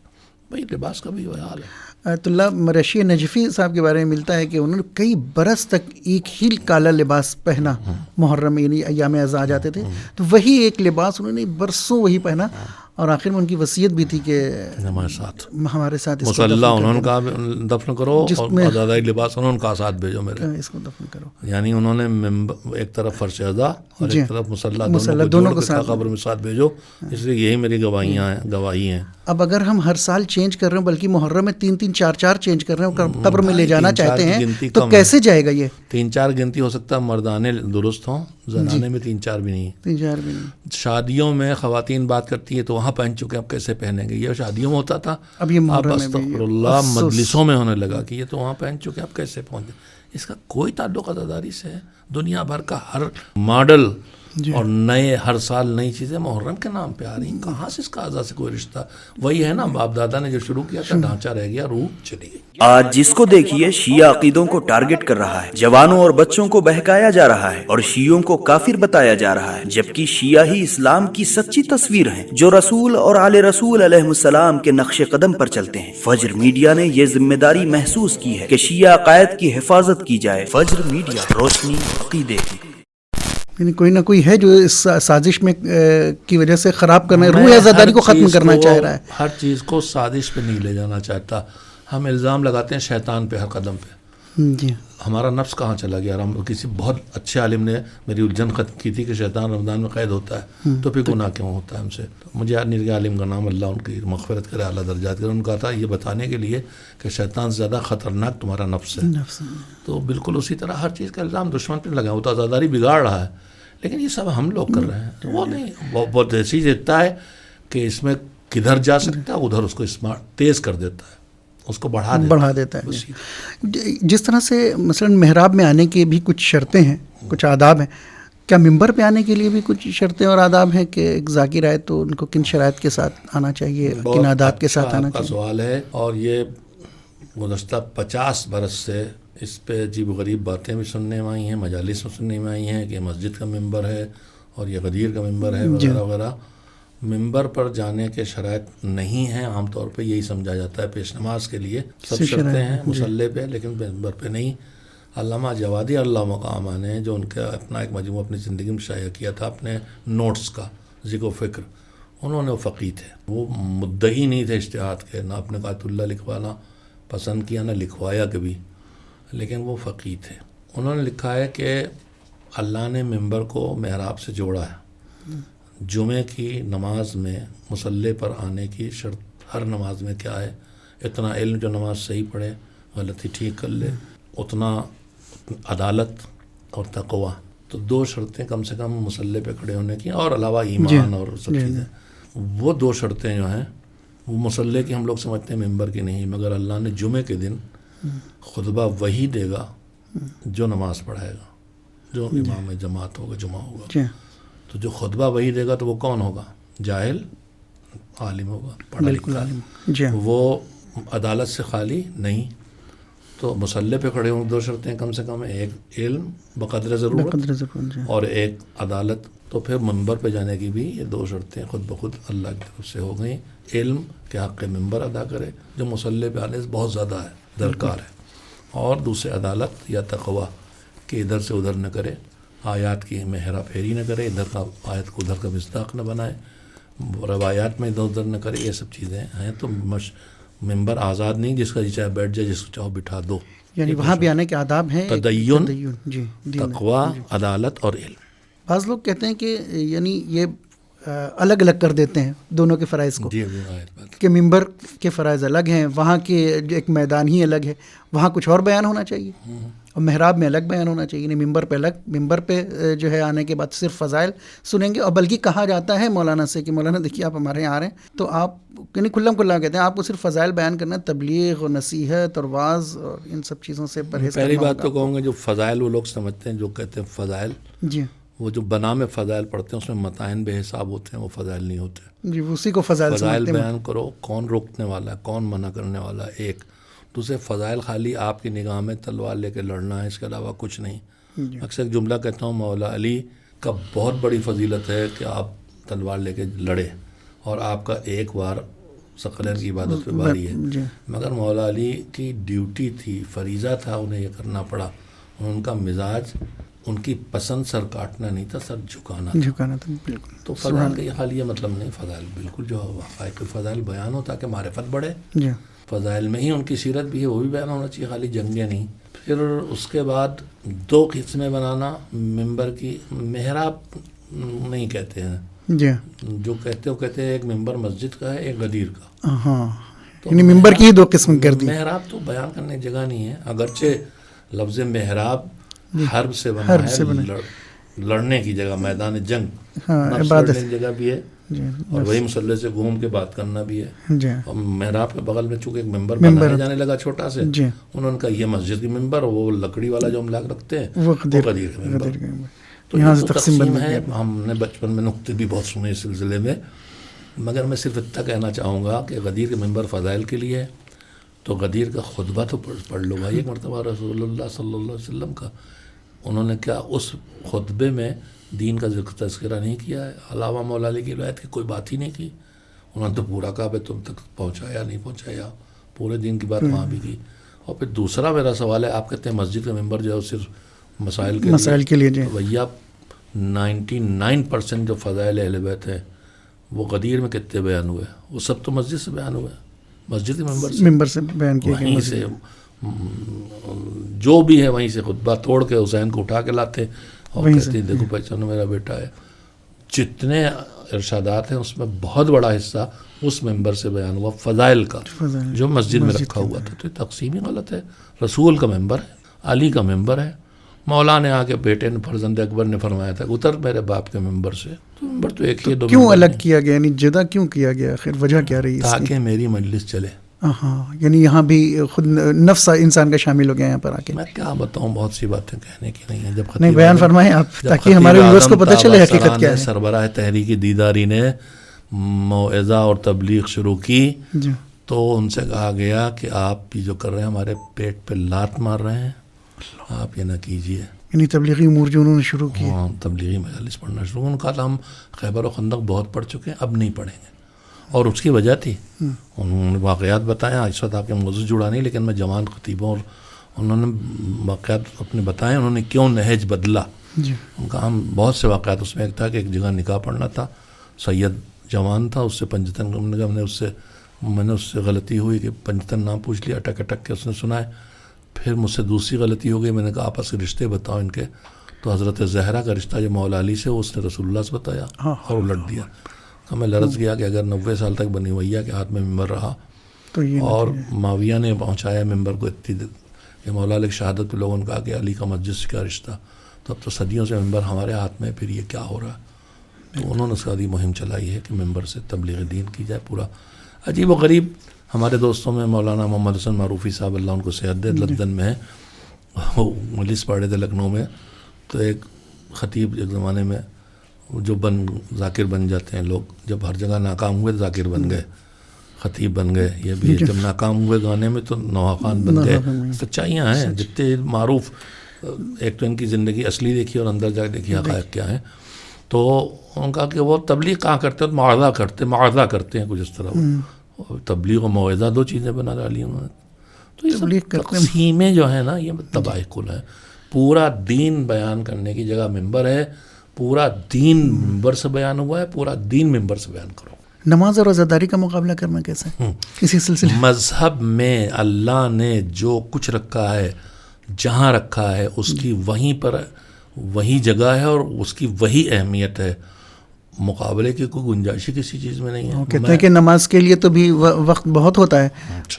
بھائی, لباس کا بھی وہ حال ہے. آیت اللہ مرشی نجفی صاحب کے بارے میں ملتا ہے کہ انہوں نے کئی برس تک ایک ہی کالا لباس پہنا محرم میں, یعنی ایام اعزاء جاتے تھے تو وہی ایک لباس انہوں نے برسوں وہی پہنا, اور آخر میں ان کی وصیت بھی تھی کہ ہمارے ساتھ مصلی انہوں نے کہا دفن کرو, اور آزادائی لباس انہوں نے کہا ساتھ بھیجو میرے, اس کو دفن کرو. یعنی انہوں نے ایک طرف فرش اعزاء اور ایک طرف مصلی دونوں کو ساتھ قبر میں ساتھ بھیجو, اس لیے یہی میری گواہی ہیں. اب اگر ہم ہر سال چینج کر رہے ہیں, بلکہ محرم میں 3-3 4-4 چینج کر رہے ہیں, قبر میں لے جانا چاہتے ہیں, تو کیسے جائے گا یہ؟ 3-4 گنتی ہو سکتا ہے مردانے درست ہوں, زنانے میں 3-4 بھی نہیں. 3-4 بھی نہیں. شادیوں میں خواتین بات کرتی ہیں تو وہاں پہن چکے, اب کیسے پہنیں گے؟ یہ شادیوں میں ہوتا تھا, اب یہ محرم میں استغفر اللہ مجلسوں میں ہونے لگا کہ یہ تو وہاں پہن چکے, اب کیسے پہنچے؟ اس کا کوئی تعلق عزاداری سے ہے. دنیا بھر کا ہر ماڈل اور نئے ہر سال نئی چیزیں محرم کے نام پہ آ رہی ہیں. کہاں سے اس کا اعزاء سے کوئی رشتہ؟ وہی ہے نا, باپ دادا نے جو شروع کیا تھا, ڈھانچہ رہ گیا, روح چلی گئی. آج جس کو دیکھیے شیعہ عقیدوں کو ٹارگٹ کر رہا ہے, جوانوں اور بچوں کو بہکایا جا رہا ہے اور شیعوں کو کافر بتایا جا رہا ہے, جبکہ شیعہ ہی اسلام کی سچی تصویر ہیں جو رسول اور آل رسول علیہ السلام کے نقش قدم پر چلتے ہیں. فجر میڈیا نے یہ ذمہ داری محسوس کی ہے کہ شیعہ عقائد کی حفاظت کی جائے. فجر میڈیا, روشنی عقیدے کی. یعنی کوئی نہ کوئی ہے جو اس سازش میں کی وجہ سے خراب کرنا, روح عزاداری کو ختم کرنا چاہ رہا ہے. ہر چیز کو سازش پہ نہیں لے جانا چاہتا. ہم الزام لگاتے ہیں شیطان پہ ہر قدم پہ. جی ہمارا نفس کہاں چلا گیا؟ ہم کسی بہت اچھے عالم نے میری الجھن ختم کی تھی کہ شیطان رمضان میں قید ہوتا ہے, تو پھر گناہ کیوں ہوتا ہے ہم سے؟ مجھے یاد عالم کا نام اللہ ان کی مغفرت کرے, اعلیٰ درجات کرے, ان کا تھا یہ بتانے کے لیے کہ شیطان سے زیادہ خطرناک تمہارا نفس ہے. تو بالکل اسی طرح ہر چیز کا الزام دشمن پہ لگا, وہ تو آزاداری بگاڑ رہا ہے, لیکن یہ سب ہم لوگ کر رہے ہیں. وہ نہیں, بہت ایسی دیکھتا ہے کہ اس میں کدھر جا سکتا ہے, ادھر اس کو تیز کر دیتا ہے, اس کو بڑھا دیتا ہے. جس طرح سے مثلا محراب میں آنے کی بھی کچھ شرطیں ہیں, کچھ آداب ہیں, کیا ممبر پہ آنے کے لیے بھی کچھ شرطیں اور آداب ہیں کہ ایک ذاکر آئے تو ان کو کن شرائط کے ساتھ آنا چاہیے, کن آداب کے ساتھ آنا چاہیے؟ سوال ہے, اور یہ گزشتہ 50 برس سے اس پہ عجیب و غریب باتیں بھی سننے میں آئی ہیں, مجالس میں سننے میں آئی ہیں کہ مسجد کا ممبر ہے اور یہ غدیر کا ممبر ہے وغیرہ وغیرہ. ممبر پر جانے کے شرائط نہیں ہیں. عام طور پہ یہی سمجھا جاتا ہے پیش نماز کے لیے سب شرطیں ہیں مصلی پہ, لیکن ممبر پہ نہیں. علامہ جوادی اللہ مقامہ نے جو ان کا اپنا ایک مجموعہ اپنی زندگی میں شائع کیا تھا اپنے نوٹس کا, ذکر و فکر, انہوں نے وہ فقیہ تھے, وہ مدعی نہیں تھے اجتہاد کے, نہ اپنے قائد اللہ لکھوانا پسند کیا نہ لکھوایا کبھی, لیکن وہ فقیہ تھے. انہوں نے لکھا ہے کہ اللہ نے ممبر کو محراب سے جوڑا ہے. جمعے کی نماز میں مصلی پر آنے کی شرط ہر نماز میں کیا ہے؟ اتنا علم جو نماز صحیح پڑھے, غلطی ٹھیک کر لے, اتنا عدالت اور تقوی. تو 2 شرطیں کم سے کم مصلی پہ کھڑے ہونے کی, اور علاوہ ایمان اور سب چیزیں. وہ 2 شرطیں جو ہیں وہ مصلی کی ہم لوگ سمجھتے ہیں, ممبر کی نہیں. مگر اللہ نے جمعے کے دن خطبہ وہی دے گا جو نماز پڑھائے گا, جو امام جماعت ہوگا, جمعہ ہوگا. تو جو خطبہ وہی دے گا تو وہ کون ہوگا؟ جاہل عالم ہوگا, پڑھا لکھا, وہ عدالت سے خالی نہیں. تو مصلی پہ کھڑے ہوں 2 شرطیں کم سے کم, ایک علم بقدر ضرورت اور ایک عدالت. تو پھر ممبر پہ جانے کی بھی یہ 2 شرطیں خود بخود اللہ کی طرف سے ہو گئیں. علم کے حق ممبر ادا کرے جو مصلی پہ آنے سے بہت زیادہ ہے, درکار ہے, اور دوسرے عدالت یا تقوی کہ ادھر سے ادھر نہ کرے, آیات کی ہیرا پھیری نہ کرے، ادھر کا آیت کو ادھر کا مصداق نہ بنائے، روایات میں ادھر ادھر نہ کرے، یہ سب چیزیں ہیں. تو ممبر آزاد نہیں، جس کا جی چاہے بیٹھ جائے، جس کو چاہو بٹھا دو. یعنی وہاں بھی آنے کے آداب ہیں، تدین، جی، تقوی، عدالت اور علم. بعض لوگ کہتے ہیں کہ یعنی یہ الگ الگ کر دیتے ہیں دونوں کے فرائض کو، جی کہ ممبر کے فرائض الگ ہیں، وہاں کے ایک میدان ہی الگ ہے، وہاں کچھ اور بیان ہونا چاہیے، اور محراب میں الگ بیان ہونا چاہیے، یعنی ممبر پہ الگ، ممبر پہ جو ہے آنے کے بعد صرف فضائل سنیں گے. اور بلکہ کہا جاتا ہے مولانا سے کہ مولانا دیکھیے آپ ہمارے یہاں آ رہے ہیں تو آپ یعنی کھلم کھلا کہتے ہیں آپ کو صرف فضائل بیان کرنا ہے، تبلیغ اور نصیحت اور واعظ اور ان سب چیزوں سے پرہیز کرنا. پہلی بات تو کہوں گا جو فضائل وہ لوگ سمجھتے ہیں، جو کہتے ہیں فضائل، جی وہ جو بنا میں فضائل پڑھتے ہیں اس میں متائن بے حساب ہوتے ہیں، وہ فضائل نہیں ہوتے. جی، اسی کو فضائل سمجھتے ہیں. بیان کرو، کون روکنے والا ہے، کون منع کرنے والا ہے. ایک دوسرے فضائل خالی آپ کی نگاہ میں تلوار لے کے لڑنا ہے، اس کے علاوہ کچھ نہیں. اکثر جملہ کہتا ہوں مولا علی کا بہت بڑی فضیلت ہے کہ آپ تلوار لے کے لڑے، اور آپ کا ایک بار ثقلین کی عبادت پہ باری ہے. مگر مولا علی کی ڈیوٹی تھی، فریضہ تھا، انہیں یہ کرنا پڑا. ان کا مزاج، ان کی پسند سر کاٹنا نہیں تھا، سر جھکانا تھا. بالکل. تو فضائل کا یہ خالی یہ مطلب نہیں، فضائل بالکل جو حقائق فضائل بیان ہو تاکہ معرفت بڑھے. فضائل میں ہی ان کی سیرت بھی ہے، وہ بھی بیان ہونا چاہیے، خالی جنگیں نہیں. پھر اس کے بعد 2 قسمیں بنانا ممبر کی. محراب نہیں کہتے ہیں، جو کہتے ہیں ایک ممبر مسجد کا ہے، ایک غدیر کا. ہاں، یعنی ممبر کی 2 قسم کر دی. محراب تو بیان کرنے کی جگہ نہیں ہے، اگرچہ لفظ محراب حرب سے بنا ہے، لڑنے کی جگہ، میدان جنگ، عبادت کی جگہ بھی ہے، اور وہی مصلی سے گھوم کے بات کرنا بھی ہے. اور محراب کے بغل میں چونکہ ایک ممبر بنایا جانے لگا چھوٹا سے، انہوں نے کہا یہ مسجد کی ممبر، وہ لکڑی والا جو ہم لاگ رکھتے ہیں وہ غدیر کا ممبر. تو یہاں سے تقسیم ہے. ہم نے بچپن میں نقطے بھی بہت سنے اس سلسلے میں، مگر میں صرف اتنا کہنا چاہوں گا کہ غدیر کے ممبر فضائل کے لیے ہے. تو غدیر کا خطبہ تو پڑھ لو بھائی. ایک مرتبہ رسول اللہ صلی اللہ علیہ وسلم کا انہوں نے کیا اس خطبے میں دین کا تذکرہ نہیں کیا ہے، علاوہ مولا علی کی روایت کی کوئی بات ہی نہیں کی. انہوں نے تو پورا کہا بھائی تم تک پہنچایا نہیں پہنچایا، پورے دین کی بات وہاں بھی کی. اور پھر دوسرا میرا سوال ہے، آپ کہتے ہیں مسجد کا ممبر جو ہے صرف مسائل کے لیے. بھیا 99% جو فضائل اہل بیت ہیں وہ غدیر میں کتنے بیان ہوئے؟ وہ سب تو مسجد سے بیان ہوئے، مسجد کے ممبر سے بیان کیے. وہیں سے جو بھی ہے وہیں سے خطبہ توڑ کے حسین کو اٹھا کے لاتے اور کہتے ہیں دیکھو پہچانو میرا بیٹا ہے. جتنے ارشادات ہیں اس میں بہت بڑا حصہ اس ممبر سے بیان ہوا فضائل کا، جو مسجد میں رکھا ہوا تھا. تو تقسیم ہی غلط ہے. رسول کا ممبر ہے، علی کا ممبر ہے. مولا نے آ کے بیٹے نے، فرزند اکبر نے فرمایا تھا اتر میرے باپ کے ممبر سے. تو ممبر تو ایک ہی، دو کیوں الگ کیا گیا؟ یعنی جدا کیوں کیا گیا؟ آخر وجہ کیا رہی؟ تاکہ میری مجلس چلے. ہاں، یعنی یہاں بھی خود نفس انسان کا شامل ہو گیا یہاں پر آ کے. میں کیا بتاؤں، بہت سی باتیں کہنے کی نہیں ہیں. جب نہیں بیان فرمائیں آپ تاکہ ہمارے ویورز کو پتہ چلے حقیقت کیا ہے. سربراہ تحریک دیداری نے موعظہ اور تبلیغ شروع کی تو ان سے کہا گیا کہ آپ بھی جو کر رہے ہیں ہمارے پیٹ پہ لات مار رہے ہیں، آپ یہ نہ کیجیے. یعنی تبلیغی امور جو انہوں نے شروع کی، ہاں تبلیغی مجالس پڑھنا شروع. ان کا ہم خیبر و خندق بہت پڑھ چکے ہیں، اب نہیں پڑھیں گے. اور اس کی وجہ تھی، انہوں نے واقعات بتایا. اس وقت آپ کے موضوع جڑا نہیں، لیکن میں جوان خطیبوں اور انہوں نے واقعات اپنے بتائے انہوں نے کیوں نہج بدلا. ان کا ہم بہت سے واقعات، اس میں ایک تھا کہ ایک جگہ نکاح پڑھنا تھا، سید جوان تھا، اس سے پنجتن میں نے اس سے غلطی ہوئی کہ پنجتن نام پوچھ لیا، اٹک اٹک کے اس نے سنائے. پھر مجھ سے دوسری غلطی ہو گئی، میں نے کہا آپس کے رشتے بتاؤ ان کے. تو حضرت زہرا کا رشتہ جو مولا علی سے، اس نے رسول اللہ سے بتایا اور الٹ دیا. تو میں لرز گیا کہ اگر 90 سال تک بنی ویا کے ہاتھ میں ممبر رہا اور معاویہ نے پہنچایا ممبر کو اتنی کہ مولا علی کی شہادت پہ لوگوں نے کہا کہ علی کا مسجد سے کیا رشتہ، تو اب تو صدیوں سے ممبر ہمارے ہاتھ میں، پھر یہ کیا ہو رہا ہے. تو انہوں نے اس کا مہم چلائی ہے کہ ممبر سے تبلیغ دین کی جائے. پورا عجیب و غریب ہمارے دوستوں میں مولانا محمد حسن معروفی صاحب اللہ ان کو صحت دے، لندن میں وہ مجلس پڑھے تھے لکھنؤ میں. تو ایک خطیب ایک زمانے میں جو ذاکر بن جاتے ہیں لوگ، جب ہر جگہ ناکام ہوئے ذاکر بن گئے، خطیب بن گئے. یہ بھی جب ناکام ہوئے گانے میں تو نوحہ خان بن گئے. سچائیاں ہیں جتنے معروف. ایک تو ان کی زندگی اصلی دیکھی اور اندر جا کے دیکھی حقائق کیا ہیں. تو ان کا کہ وہ تبلیغ کہاں کرتے ہیں، معاوضہ کرتے ہیں کچھ اس طرح. تبلیغ و موعظہ 2 چیزیں بنا ڈالی انہوں نے. تو یہ تقسیمیں جو ہیں نا یہ تباہ کل ہیں. پورا دین بیان کرنے کی جگہ ممبر ہے، پورا دین ممبر سے بیان ہوا ہے، پورا دین ممبر سے بیان کرو. نماز اور روزہ کا مقابلہ کرنا کیسا ہے اسی سلسلے؟ مذہب میں اللہ نے جو کچھ رکھا ہے، جہاں رکھا ہے، اس کی وہیں پر وہی جگہ ہے اور اس کی وہی اہمیت ہے. مقابلے کی کوئی گنجائش کسی چیز میں نہیں ہے. کہتے ہیں کہ نماز کے لیے تو بھی وقت بہت ہوتا ہے،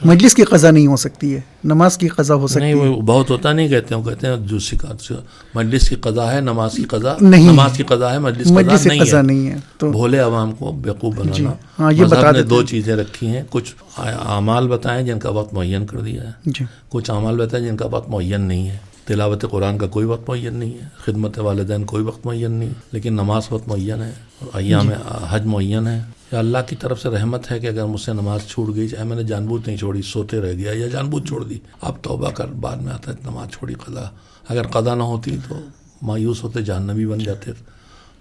مجلس کی قضا نہیں ہو سکتی ہے، نماز کی قضا ہو سکتی ہے. نہیں، وہ بہت ہوتا نہیں کہتے ہیں، کہتے ہیں جو مجلس کی قضا ہے، نماز کی قضا نہیں، نماز کی قضا ہے، مجلس کی قضا نہیں ہے. تو بھولے عوام کو بیوقوف بنانا. ہاں، یہ مذہب نے دو چیزیں رکھی ہیں، کچھ اعمال بتائیں جن کا وقت معین کر دیا ہے، کچھ اعمال بتائیں جن کا وقت معین نہیں ہے. تلاوت قرآن کا کوئی وقت معین نہیں ہے، خدمت والدین کوئی وقت معین نہیں، لیکن نماز وقت معین ہے، ایام حج معین ہے. یا اللہ کی طرف سے رحمت ہے کہ اگر مجھ سے نماز چھوٹ گئی، چاہے میں نے جان بوجھ نہیں چھوڑی، سوتے رہ گیا یا جان بوجھ چھوڑ دی، اب توبہ کر، بعد میں آتا ہے نماز چھوڑی قضا. اگر قضا نہ ہوتی تو مایوس ہوتے جہنمی بن جاتے.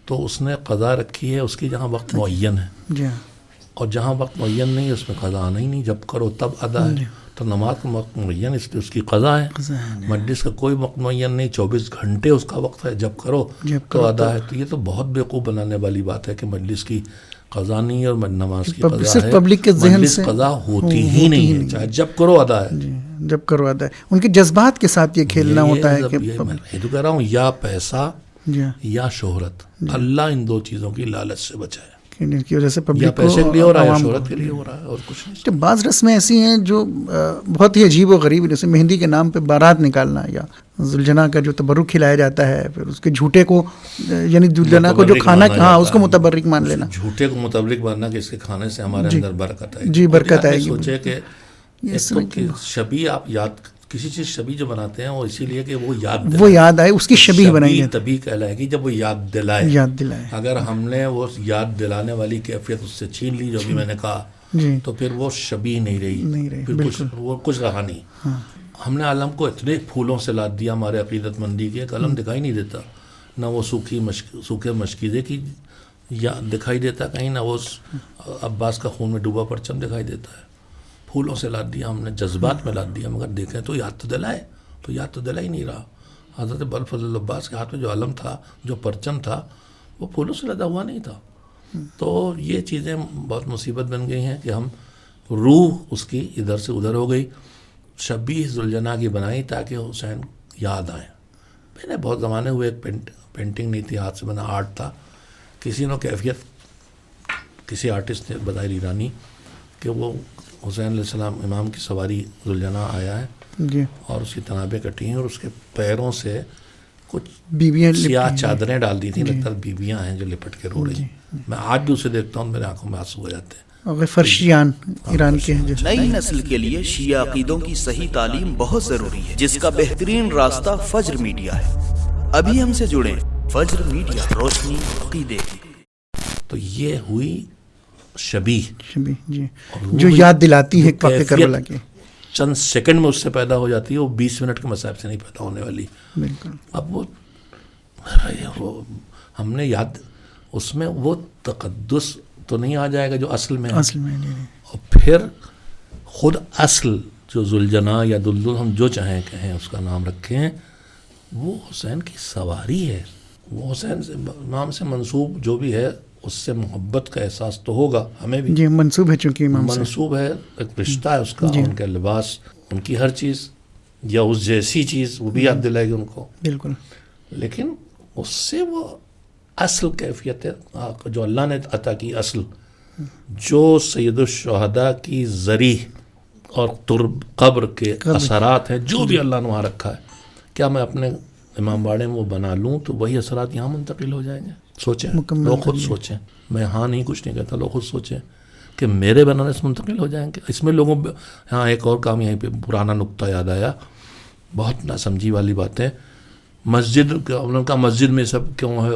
تو اس نے قضا رکھی ہے اس کی جہاں وقت معین ہے، اور جہاں وقت معین نہیں ہے اس میں قضا آنا ہی نہیں. جب کرو تب ادا ہے. تو نماز کا وقت معین اس لیے اس کی قضا ہے. مجلس کا کوئی وقت معین نہیں، 24 گھنٹے اس کا وقت ہے، جب کرو تو ادا ہے. تو یہ تو بہت بیوقوف بنانے والی بات ہے کہ مجلس کی قضا نہیں ہے اور نماز کی قضا ہے. پبلک کے ذہن سے قضا ہوتی ہی نہیں ہے، چاہے جب کرو ادا ہے. جب کرو ادا ہے. ان کے جذبات کے ساتھ یہ کھیلنا ہوتا ہے کہ میں تو کہہ رہا ہوں، یا پیسہ یا شہرت، اللہ ان دو چیزوں کی لالچ سے بچائے. جن کی وجہ سے یا پبلک پیسے کے لیے ہو رہا ہے یا شہرت کے لیے ہو رہا ہے، اور کچھ نہیں. تو بعض رسمیں ایسی ہیں جو بہت ہی عجیب و غریب، جیسے مہندی کے نام پہ بارات نکالنا، یا ذوالجناح کا جو تبرک کھلایا جاتا ہے، پھر اس کے جھوٹے کو، یعنی ذوالجناح کو جو کھانا، ہاں، اس کو متبرک مان لینا. جھوٹے کو متبرک ماننا کہ اس کے کھانے سے ہمارے اندر برکت آئے گی. جی، برکت آئے گی. سوچے کہ شبی آپ یاد کسی چیز شبی جو بناتے ہیں وہ اسی لیے کہ وہ یاد آئے، اس کی شبیہ بنائیں گے، تبھی کہلائے گی جب وہ یاد دلائے. اگر ہم نے وہ یاد دلانے والی کیفیت اس سے چھین لی، جو بھی میں نے کہا، تو پھر وہ شبیہ نہیں رہی، پھر وہ کچھ رہا نہیں. ہم نے عالم کو اتنے پھولوں سے لاد دیا ہمارے عقیدت مندی کے، قلم دکھائی نہیں دیتا، نہ وہ سوکھے مشکیزے کی یا دکھائی دیتا کہیں، نہ وہ عباس کا خون میں ڈوبا پرچم دکھائی دیتا ہے. پھولوں سے لاد دیا ہم نے، جذبات میں لاد دیا، مگر دیکھیں تو یاد تو دلا ہی نہیں رہا. حضرت بلفضل عباس کے ہاتھ میں جو علم تھا، جو پرچم تھا، وہ پھولوں سے لدا ہوا نہیں تھا. تو یہ چیزیں بہت مصیبت بن گئی ہیں کہ ہم روح اس کی ادھر سے ادھر ہو گئی. شبیہ ذوالجناح کی بنائی تاکہ حسین یاد آئیں. میں نے بہت زمانے ہوئے، ایک پینٹنگ نہیں تھی، ہاتھ سے بنا آرٹ تھا. کسی نے کیفیت، کسی آرٹسٹ نے بتائی ایرانی کہ وہ حسین علیہ السلام امام کی سواری ذوالجناح آیا ہے اور اس کی تنابیں کٹی ہیں اور اس کے پیروں سے کچھ بیویاں سیاہ چادریں ڈال دی تھیں، لگتا ہے بیویاں ہیں جو لپٹ کے رو رہی. میں آج بھی اسے دیکھتا ہوں، میرے آنکھوں میں آنسو ہو جاتے ہیں. فرشیان ایران کے ہیں. نئی نسل کے لیے شیعہ عقیدوں کی صحیح تعلیم بہت ضروری ہے، جس کا بہترین راستہ فجر میڈیا ہے. ابھی ہم سے جڑیں. فجر میڈیا، روشنی عقیدے کی. تو یہ ہوئی شبیہ جی، جو یاد دلاتی ہے کربلا کی. چند سیکنڈ میں اس سے پیدا ہو جاتی ہے، وہ 20 منٹ کے مسائب سے نہیں پیدا ہونے والی. بالکل. اب وہ ہم نے یاد، اس میں وہ تقدس تو نہیں آ جائے گا جو اصل میں نہیں. اور پھر خود اصل جو ذوالجناح یا دلدل، ہم جو چاہیں کہیں اس کا نام رکھیں، وہ حسین کی سواری ہے. وہ حسین سے نام سے منسوب جو بھی ہے، اس سے محبت کا احساس تو ہوگا ہمیں بھی. جی، منسوب ہے، چونکہ امام منسوب ہے، ایک رشتہ ہے اس کا. ان کے لباس، ان کی ہر چیز یا اس جیسی چیز وہ بھی یاد دلائے گی ان کو. بالکل. لیکن اس سے وہ اصل کیفیت ہے جو اللہ نے عطا کی، اصل جو سید الشہداء کی زری اور قبر کے اثرات ہیں، جو بھی اللہ نے وہاں رکھا ہے، کیا میں اپنے امام باڑے میں وہ بنا لوں تو وہی اثرات یہاں منتقل ہو جائیں گے؟ سوچیں، لوگ خود سوچیں. میں ہاں نہیں، کچھ نہیں کہتا، لوگ خود سوچیں کہ میرے بنانے سے منتقل ہو جائیں گے. اس میں لوگوں، ہاں ایک اور کام یہیں پہ پرانا نقطہ یاد آیا، بہت ناسمجھی والی بات ہے. مسجد کا مسجد میں سب کیوں ہے؟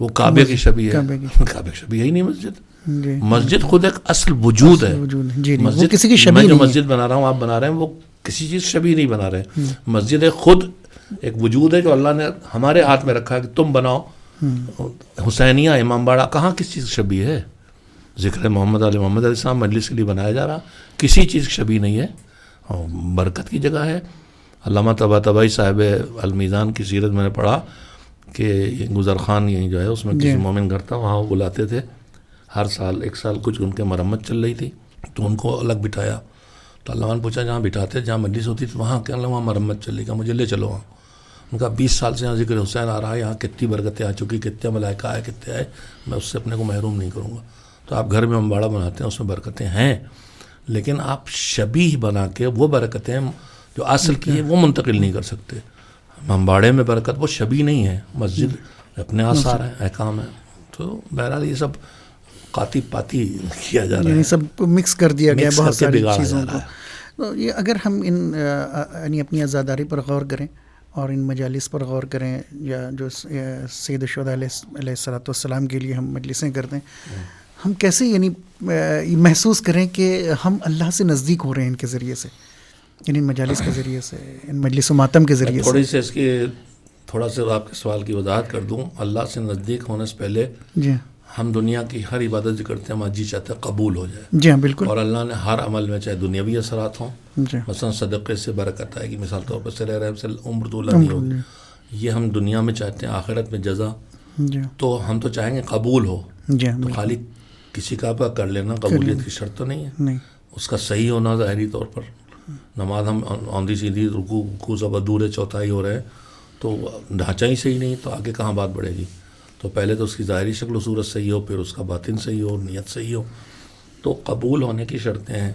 وہ کعبے کی شبیہ ہے. کعبے کی شبیہ ہی نہیں مسجد. مسجد خود ایک اصل وجود ہے. مسجد کسی کی شبیہ، میں جو مسجد بنا رہا ہوں، آپ بنا رہے ہیں، وہ کسی چیز شبیہ نہیں بنا رہے. مسجد ایک خود ایک وجود ہے جو اللہ نے ہمارے ہاتھ میں رکھا ہے کہ تم بناؤ. حسینیہ، امام باڑہ کہاں کس چیز شبیہ ہے؟ ذکر محمد علیہ السلام مجلس کے لیے بنایا جا رہا، کسی چیز کی شبیہ نہیں ہے. برکت کی جگہ ہے. علامہ طباطبائی صاحب المیزان کی سیرت میں نے پڑھا کہ گزر خان یہیں جو ہے اس میں کسی مومن گھر تھا، وہاں وہ بلاتے تھے ہر سال، ایک سال کچھ ان کے مرمت چل رہی تھی تو ان کو الگ بٹھایا، تو علامہ نے پوچھا جہاں بٹھاتے جہاں مجلس ہوتی تھی وہاں کیا؟ وہاں مرمت چل رہی، کہا مجھے لے چلو وہاں. ان کا 20 سال سے یہاں ذکر حسین آ رہا ہے، یہاں کتنی برکتیں آ چکی، کتنے ملائکہ آئے، کتنے آئے، میں اس سے اپنے کو محروم نہیں کروں گا. تو آپ گھر میں امباڑا بناتے ہیں، اس میں برکتیں ہیں، لیکن آپ شبیہ بنا کے وہ برکتیں جو اصل کی ہیں وہ منتقل نہیں کر سکتے. امباڑے میں برکت وہ شبیہ نہیں ہے، مسجد اپنے آثار ہیں، احکام ہیں. تو بہرحال یہ سب قاتی پاتی کیا جا رہا ہے، یعنی سب مکس کر دیا گیا بہت ساری چیزوں کو. تو یہ اگر ہم ان یعنی اپنی عزاداری پر غور کریں اور ان مجالس پر غور کریں، یا جو سید الشہداء علیہ الصلوۃ والسلام کے لیے ہم مجلسیں کرتے ہیں، ہم کیسے یعنی محسوس کریں کہ ہم اللہ سے نزدیک ہو رہے ہیں ان کے ذریعے سے، یعنی ان مجالس کے ذریعے سے، ان مجلس و ماتم کے ذریعے سے؟ تھوڑی سی اس کی تھوڑا سا آپ کے سوال کی وضاحت کر دوں. اللہ سے نزدیک ہونے سے پہلے جی ہم دنیا کی ہر عبادت جو کرتے ہیں ہمارا جی چاہتا ہے قبول ہو جائے. جی ہاں بالکل. اور اللہ نے ہر عمل میں چاہے دنیاوی اثرات ہوں، جی مثلا صدقے سے برکت آئے گی، مثال طور پر صلہ رحم سے عمر طولانی ہو، یہ ہم دنیا میں چاہتے ہیں، آخرت میں جزا. جی تو ہم تو چاہیں گے قبول ہو. جی تو خالی کسی کا کر لینا قبولیت کی شرط تو نہیں ہے، نہیں، اس کا صحیح ہونا ظاہری طور پر. نماز ہم آندھی سیدھی رکوع سب ادھورے چوتھائی ہو رہے ہیں تو ڈھانچہ ہی صحیح نہیں، تو آگے کہاں بات بڑھے گی؟ تو پہلے تو اس کی ظاہری شکل و صورت صحیح ہو، پھر اس کا باطن صحیح ہو، نیت صحیح ہو. تو قبول ہونے کی شرطیں ہیں.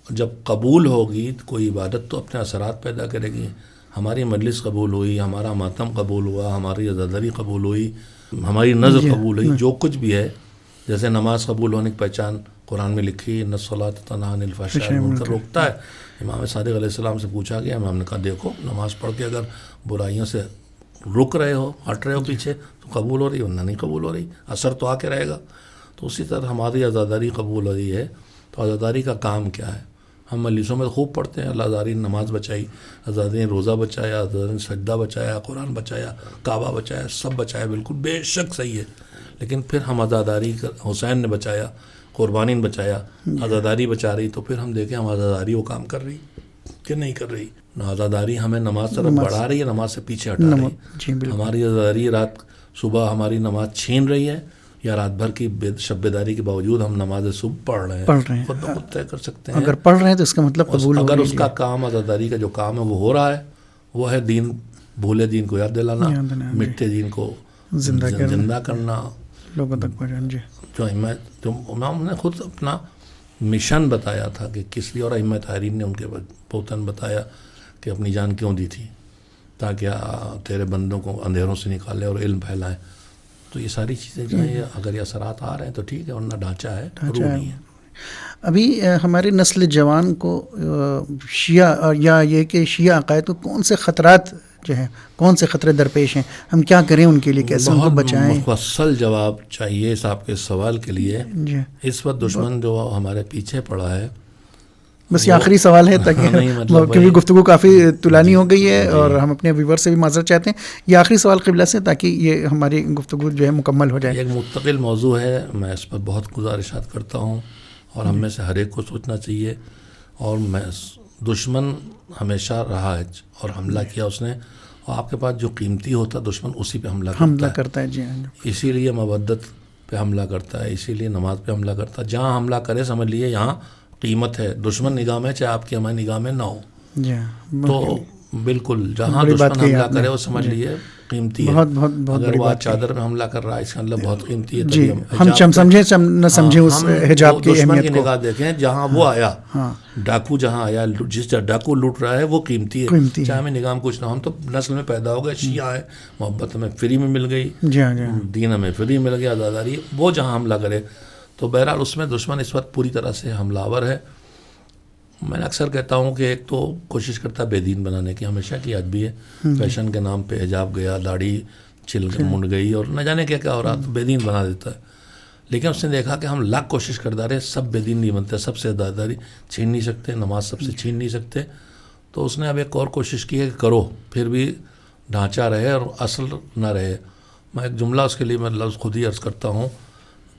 جب قبول ہوگی تو کوئی عبادت تو اپنے اثرات پیدا کرے گی. ہماری مجلس قبول ہوئی، ہمارا ماتم قبول ہوا، ہماری عزاداری قبول ہوئی، ہماری نظر قبول ہوئی، جو کچھ بھی ہے. جیسے نماز قبول ہونے کی پہچان قرآن میں لکھی، ان الصلاۃ تنہی عن الفحشاء والمنکر، روکتا ہے. امام صادق علیہ السلام سے پوچھا گیا، امام نے کہا دیکھو نماز پڑھ کے اگر برائیوں سے رک رہے ہو، ہٹ رہے ہو پیچھے، تو قبول ہو رہی، ورنہ نہیں قبول ہو رہی، اثر تو آ کے رہے گا. تو اسی طرح ہماری عزاداری قبول ہو رہی ہے. تو عزاداری کا کام کیا ہے؟ ہم مجلسوں میں خوب پڑھتے ہیں عزاداری نماز بچائی، عزاداری روزہ بچایا، عزاداری سجدہ بچایا، قرآن بچایا، کعبہ بچایا، سب بچایا، بالکل بے شک صحیح ہے. لیکن پھر ہم عزاداری حسین نے بچایا، قربانی نے بچایا، عزاداری بچا رہی، تو پھر ہم دیکھیں ہم عزاداری وہ کام کر رہی کہ نہیں کر رہی. عزاداری ہمیں نماز طرف بڑھا رہی ہے، نماز سے پیچھے ہٹا رہی ہے. ہماری عزاداری رات صبح ہماری نماز چھین رہی ہے، یا رات بھر کی شب بیداری کے باوجود ہم نماز صبح پڑھ رہے ہیں، خود بخود طے کر سکتے ہیں. اگر پڑھ رہے ہیں تو اس کا مطلب قبول ہو. اگر اس کا کام عزاداری کا جو کام ہے وہ ہو رہا ہے، وہ ہے دین، بھولے دین کو یاد دلانا، مٹے دین کو زندہ کرنا، لوگوں تک پہنچانا. جی جو امام نے خود اپنا مشن بتایا تھا کہ کس لیے، اور ائمہ طاہرین نے ان کے بہتاً بتایا کہ اپنی جان کیوں دی تھی، تاکہ تیرے بندوں کو اندھیروں سے نکالے اور علم پھیلائے. تو یہ ساری چیزیں جو ہیں، اگر یہ اثرات آ رہے ہیں تو ٹھیک ہے، ورنہ ڈھانچہ ہے، روح نہیں ہے. ابھی ہمارے نسل جوان کو شیعہ، یا یہ کہ شیعہ عقائد کو کون سے خطرات جو ہیں، کون سے خطرے درپیش ہیں، ہم کیا کریں ان کے لیے، کیسے ان کو بچائیں؟ مفصل جواب چاہیے اس آپ کے سوال کے لیے. جی اس وقت دشمن جو ہمارے پیچھے پڑا ہے، بس یہ آخری سوال ہے تاکہ کیونکہ گفتگو کافی طولانی ہو گئی ہے اور ہم اپنے ویور سے بھی معذرت چاہتے ہیں. یہ آخری سوال قبلہ سے، تاکہ یہ ہماری گفتگو جو ہے مکمل ہو جائے. ایک مستقل موضوع ہے، میں اس پر بہت گزارشات کرتا ہوں، اور ہم میں سے ہر ایک کو سوچنا چاہیے. اور میں دشمن ہمیشہ رہا ہے اور حملہ کیا اس نے، اور آپ کے پاس جو قیمتی ہوتا دشمن اسی پہ حملہ کرتا ہے. جی اسی لیے مودت پہ حملہ کرتا ہے، اسی لیے نماز پہ حملہ کرتا ہے. جہاں حملہ کرے سمجھ لیے یہاں قیمت ہے. دشمن نگاہ میں چاہے آپ کی ہماری نگاہ میں نہ ہو، تو بالکل جہاں دشمن حملہ کرے وہ سمجھ لیے قیمتی ہے. اگر وہ چادر میں حملہ کر رہا ہے اس کا مطلب بہت قیمتی ہے. جی ہم سمجھے نہ سمجھے اس حجاب کی دشمن اہمیت کی کو. نگاہ دیکھیں، جہاں وہ آیا ڈاکو، جہاں آیا، جس ڈاکو لوٹ رہا ہے وہ قیمتی ہے. چاہے ہمیں نگاہ میں کچھ نہ، ہم تو نسل میں پیدا ہو گئے شیعہ ہے، محبت ہمیں فری میں مل گئی، دین ہمیں فری مل گیا، آزاداری. وہ جہاں حملہ کرے تو بہرحال اس میں دشمن اس وقت پوری طرح سے حملہ آور ہے. میں نے اکثر کہتا ہوں کہ ایک تو کوشش کرتا ہے بے دین بنانے کی، ہمیشہ کی یاد بھی ہے. فیشن کے نام پہ حجاب گیا، داڑھی چل منڈ گئی، اور نہ جانے کیا کیا ہو رہا، تو بے دین بنا دیتا ہے. لیکن اس نے دیکھا کہ ہم لاکھ کوشش کرتا رہے، سب بے دین نہیں بنتے، سب سے عزاداری چھین نہیں سکتے، نماز سب سے چھین نہیں سکتے. تو اس نے اب ایک اور کوشش کی ہے کہ کرو، پھر بھی ڈھانچہ رہے اور اصل نہ رہے. میں ایک جملہ اس کے لیے میں لفظ خود ہی عرض کرتا ہوں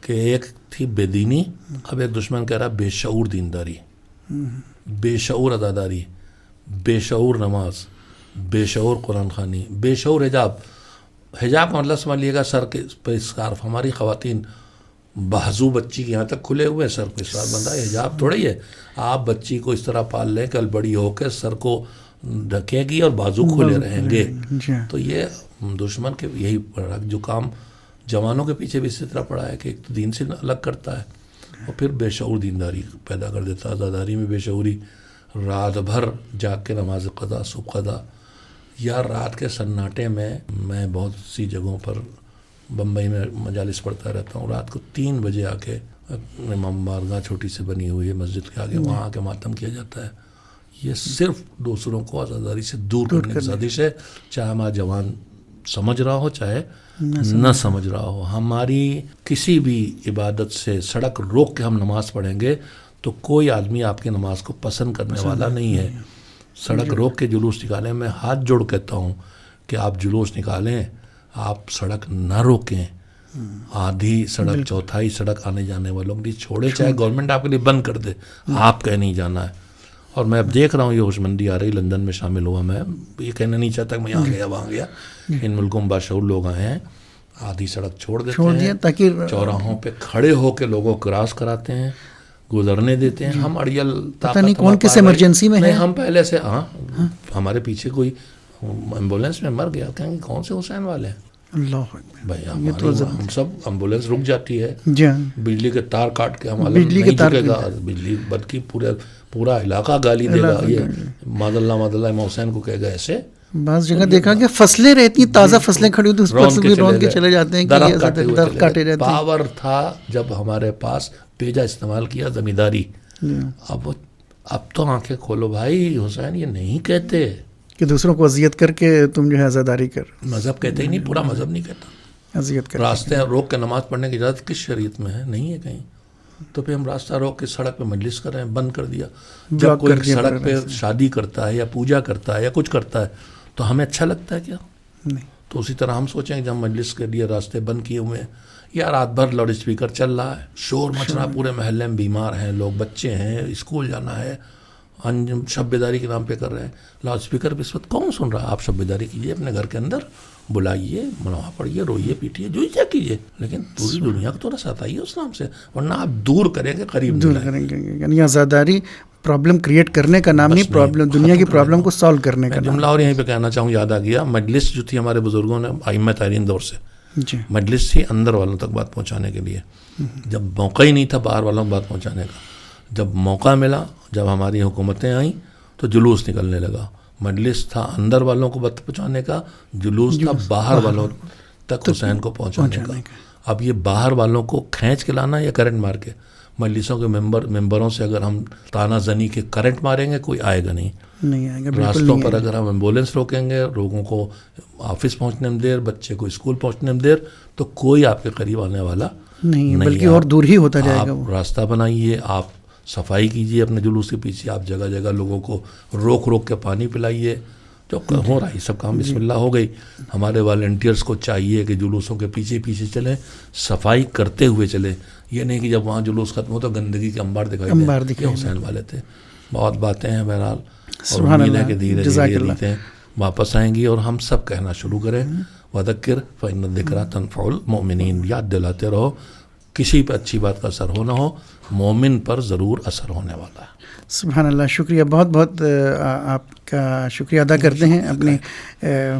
کہ ایک تھی بے دینی، اب ایک دشمن کہہ رہا بے شعور دینداری، بے شعور عزاداری. بے شعور نماز، بے شعور قرآن خوانی، بے شعور حجاب. حجاب کا مطلب سمجھ لیے گا سر کے پہ اسکارف. ہماری خواتین بازو بچی کے یہاں تک کھلے ہوئے، سر پہ اسکارف بندھا ہے. حجاب تھوڑی ہے آپ بچی کو اس طرح پال لیں کل بڑی ہو کے سر کو ڈھکے گی اور بازو کھلے رہیں گے. تو یہ دشمن کے یہی جو کام جوانوں کے پیچھے بھی اسی طرح پڑا ہے کہ ایک تو دین سے الگ کرتا ہے اور پھر بے شعور دینداری پیدا کر دیتا ہے. آزاداری میں بے شعوری، رات بھر جاگ کے نماز قضا، صبح قضا، یا رات کے سناٹے میں بہت سی جگہوں پر بمبئی میں مجالس پڑھتا رہتا ہوں، رات کو 3 بجے آ کے امام بارگاہ چھوٹی سے بنی ہوئی ہے مسجد کے آگے، وہاں آ کے ماتم کیا جاتا ہے. یہ صرف دوسروں کو آزاداری سے دور کرنے کی سازش ہے، چاہے ہمارا جوان سمجھ رہا ہو چاہے نہ سمجھ رہا ہو. ہماری کسی بھی عبادت سے سڑک روک کے ہم نماز پڑھیں گے تو کوئی آدمی آپ کی نماز کو پسند کرنے والا نہیں ہے. سڑک روک کے جلوس نکالیں، میں ہاتھ جوڑ کہتا ہوں کہ آپ جلوس نکالیں، آپ سڑک نہ روکیں. آدھی سڑک چوتھائی سڑک آنے جانے والوں کی چھوڑے، چاہے گورنمنٹ آپ کے لیے بند کر دے، آپ کہیں نہیں جانا ہے. اور میں اب دیکھ رہا ہوں یہ ہوشمندی آ رہی، لندن میں شامل ہوا. میں یہ کہنا نہیں چاہتا کہ میں یہاں گیا وہاں گیا. ان ملکوں میں باشعور لوگ آئے ہیں، آدھی سڑک چھوڑ دیتے ہیں تاکہ چوراہوں پہ کھڑے ہو کے لوگوں کو کراس کراتے ہیں، گزرنے دیتے ہیں. ہم اڑیل پتہ نہیں کون کس ایمرجنسی میں ہے. ہم پہلے سے ہمارے پیچھے کوئی ایمبولینس میں مر گیا، کہیں گے کون سے حسین والے ہیں. اللہ بھائی ہم سب ایمبولینس رک جاتی ہے، بجلی کے تار کاٹ کے ہم بجلی کے تار گا، بجلی بد کی پورا علاقہ گالی دے گا. یہ ماد اللہ امام حسین کو کہے گا ایسے. بعض جگہ دیکھا کہ فصلیں رہتی ہیں، تازہ فصلیں کھڑی ہوتی ہیں، اس پر سے بھی رون کے چلے جاتے ہیں، درخت کاٹے رہتے ہیں. پاور تھا جب ہمارے پاس، بیجا استعمال کیا زمینداری. اب تو آنکھیں کھولو بھائی، حسین یہ نہیں کہتے کہ دوسروں کو اذیت کر کے تم جو ہے عزاداری کر. مذہب کہتے ہی نہیں، پورا مذہب نہیں کہتا اذیت کر. راستے روک کے نماز پڑھنے کی اجازت کس شریعت میں ہے؟ نہیں ہے کہیں. تو پھر ہم راستہ روک کے سڑک پہ مجلس کر رہے ہیں، بند کر دیا. جب کوئی سڑک پہ شادی کرتا ہے یا پوجا کرتا ہے یا کچھ کرتا ہے تو ہمیں اچھا لگتا ہے کیا؟ نہیں. تو اسی طرح ہم سوچیں کہ جب مجلس کے لیے راستے بند کیے ہوئے ہیں، یا رات بھر لاؤڈ اسپیکر چل رہا ہے، شور مچ رہا، پورے محلے میں بیمار ہیں لوگ، بچے ہیں، اسکول جانا ہے، شب بیداری کے نام پہ کر رہے ہیں. لاؤڈ اسپیکر پہ اس وقت کون سن رہا ہے؟ آپ شب بیداری کیجیے، اپنے گھر کے اندر بلائیے، منوا پڑھیے، روئیے پیٹیے، جو کیا کیجیے، لیکن پوری دنیا کو تو ستائیے اس نام سے، ورنہ آپ دور کریں گے، قریب دور کریں گے. یعنی آزاداری پرابلم کریٹ کرنے کا نام نہیں، پرابلم دنیا کی پرابلم کو سالو کرنے کا. جملہ اور یہیں پہ کہنا چاہوں، یاد آ گیا، مجلس جو تھی ہمارے بزرگوں نے ائمہ تابعین دور سے، مجلس تھی اندر والوں تک بات پہنچانے کے لیے. جب موقع ہی نہیں تھا باہر والوں کو بات پہنچانے کا، جب موقع ملا، جب ہماری حکومتیں آئیں تو جلوس نکلنے لگا. مجلس تھا اندر والوں کو بات پہنچانے کا، جلوس تھا باہر والوں تک حسین کو پہنچانے کا. اب یہ باہر والوں کو کھینچ کے لانا یا کرنٹ مار کے؟ مجلسوں کے ممبروں سے اگر ہم تانا زنی کے کرنٹ ماریں گے کوئی آئے گا نہیں آئے گا. راستوں پر اگر ہم ایمبولینس روکیں گے، لوگوں کو آفس پہنچنے میں دیر، بچے کو اسکول پہنچنے میں دیر، تو کوئی آپ کے قریب آنے والا نہیں، بلکہ اور دور ہی ہوتا جائے گا. آپ راستہ بنائیے، آپ صفائی کیجیے اپنے جلوس کے پیچھے، آپ جگہ جگہ لوگوں کو روک کے پانی پلائیے. جو ہو رہا ہے سب کام بسم اللہ ہو گئی. ہمارے والنٹیئرس کو چاہیے کہ جلوسوں کے پیچھے چلیں، صفائی کرتے ہوئے چلیں. یہ نہیں کہ جب وہاں جلوس ختم ہو تو گندگی کے انبار دکھائی دیں. حسین والے تھے. بہت باتیں ہیں بہرحال، اور امید ہے کہ دھیرے دھیرے واپس آئیں گی اور ہم سب کہنا شروع کریں، وذکر فإن الذکریٰ تنفع المؤمنین. یاد دلاتے رہو، کسی پہ اچھی بات کا اثر ہو نہ ہو، مومن پر ضرور اثر ہونے والا ہے. سبحان اللہ. شکریہ، بہت بہت آپ کا شکریہ ادا کرتے ہیں اپنی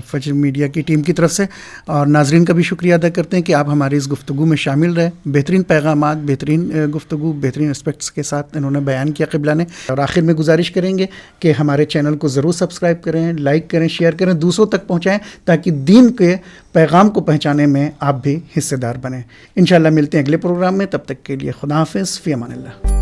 فجر میڈیا کی ٹیم کی طرف سے، اور ناظرین کا بھی شکریہ ادا کرتے ہیں کہ آپ ہماری اس گفتگو میں شامل رہے. بہترین پیغامات، بہترین گفتگو، بہترین اسپیکٹس کے ساتھ انہوں نے بیان کیا قبلہ نے. اور آخر میں گزارش کریں گے کہ ہمارے چینل کو ضرور سبسکرائب کریں، لائک کریں، شیئر کریں، دوسروں تک پہنچائیں تاکہ دین کے پیغام کو پہنچانے میں آپ بھی حصے دار بنیں. انشاءاللہ ملتے ہیں اگلے پروگرام میں، تب تک کے لیے خدا حافظ، فی امان اللہ.